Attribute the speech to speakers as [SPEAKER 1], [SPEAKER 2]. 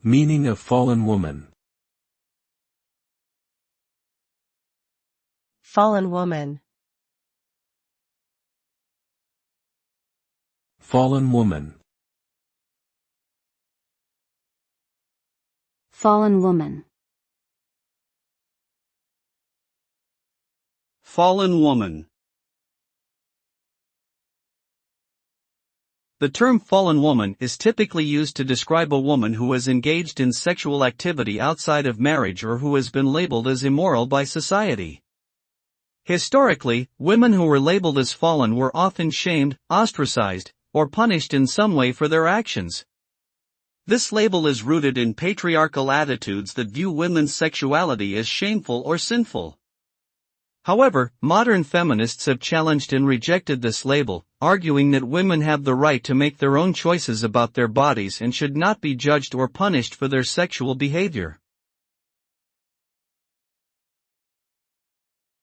[SPEAKER 1] Meaning of fallen woman.
[SPEAKER 2] Fallen woman.
[SPEAKER 1] Fallen woman.
[SPEAKER 3] Fallen woman.
[SPEAKER 4] Fallen woman. The term fallen woman is typically used to describe a woman who is engaged in sexual activity outside of marriage or who has been labeled as immoral by society. Historically, women who were labeled as fallen were often shamed, ostracized, or punished in some way for their actions. This label is rooted in patriarchal attitudes that view women's sexuality as shameful or sinful. However, modern feminists have challenged and rejected this label, arguing that women have the right to make their own choices about their bodies and should not be judged or punished for their sexual behavior.